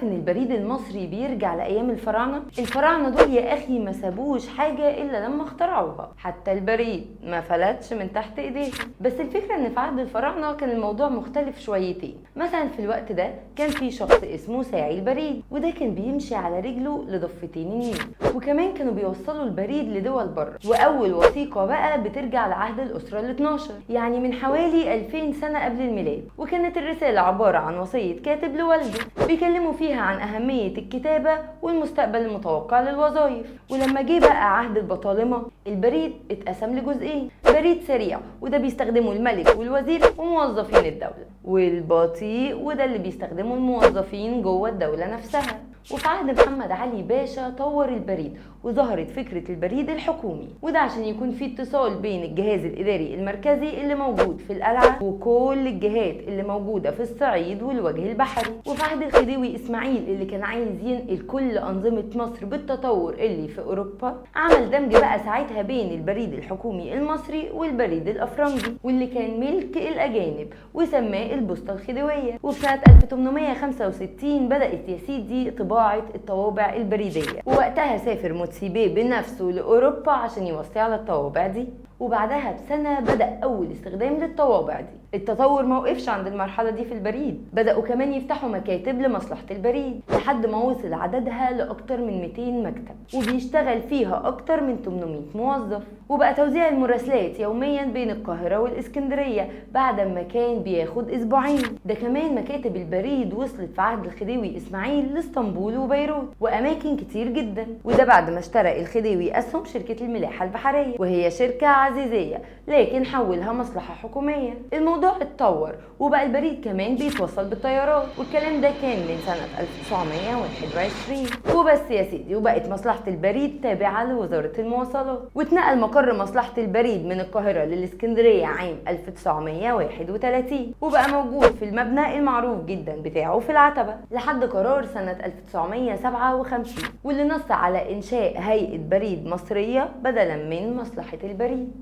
تعرف ان البريد المصري بيرجع لايام الفراعنه؟ الفراعنه دول يا اخي ما سابوش حاجه الا لما اخترعوها، حتى البريد ما فلتش من تحت ايديهم. بس الفكره ان في عهد الفراعنه كان الموضوع مختلف شويتين. مثلا في الوقت ده كان في شخص اسمه ساعي البريد، وده كان بيمشي على رجله لضفتين النيل، وكمان كانوا بيوصلوا البريد لدول بره. واول وثيقه بقى بترجع لعهد الاسره ال12، يعني من حوالي 2000 سنه قبل الميلاد، وكانت الرساله عباره عن وصيه كاتب لوالده بيكلموا فيها عن اهميه الكتابه والمستقبل المتوقع للوظائف. ولما جه بقى عهد البطالمه البريد اتقسم لجزئين، بريد سريع وده بيستخدمه الملك والوزير وموظفين الدوله، والبطيء وده اللي بيستخدمه الموظفين جوه الدوله نفسها. وفي عهد محمد علي باشا طور البريد وظهرت فكرة البريد الحكومي، وده عشان يكون في اتصال بين الجهاز الإداري المركزي اللي موجود في القلعة وكل الجهات اللي موجودة في الصعيد والوجه البحري. وفي عهد الخديوي إسماعيل اللي كان عايز ينقل كل أنظمة مصر بالتطور اللي في أوروبا، عمل دمج بقى ساعتها بين البريد الحكومي المصري والبريد الأفرنجي واللي كان ملك الأجانب، وسماه البوسطة الخديوية. وفي سنة 1865 بدأت يا سيدي طباعة الطوابع البريدية، ووقتها سافر موتسيبيه بنفسه لأوروبا عشان يوصي على الطوابع دي. وبعدها بسنة بدأ أول استخدام للطوابع دي. التطور موقفش عند المرحلة دي في البريد، بدأوا كمان يفتحوا مكاتب لمصلحة البريد لحد ما وصل عددها لأكتر من 200 مكتب، وبيشتغل فيها أكتر من 800 موظف. وبقى توزيع المراسلات يوميا بين القاهرة والإسكندرية بعد ما كان بياخد أسبوعين. ده كمان مكاتب البريد وصلت في عهد الخديوي إسماعيل لإسطنبول وبيروت وأماكن كتير جدا، وده بعد ما اشترى الخديوي أسهم شركة الملاحة البحرية، وهي شركة عزيزية لكن حولها مصلحة حكومية. الموضوع اتطور وبقى البريد كمان بيتوصل بالطيارات، والكلام ده كان من سنة 1921 وبس يا سيدي. وبقت مصلحة البريد تابعة لوزارة المواصلات، واتنقل مقر مصلحة البريد من القاهرة للإسكندرية عام 1931، وبقى موجود في المبنى المعروف جدا بتاعه في العتبة لحد قرار سنة 1957 واللي نص على إنشاء هيئة بريد مصرية بدلا من مصلحة البريد.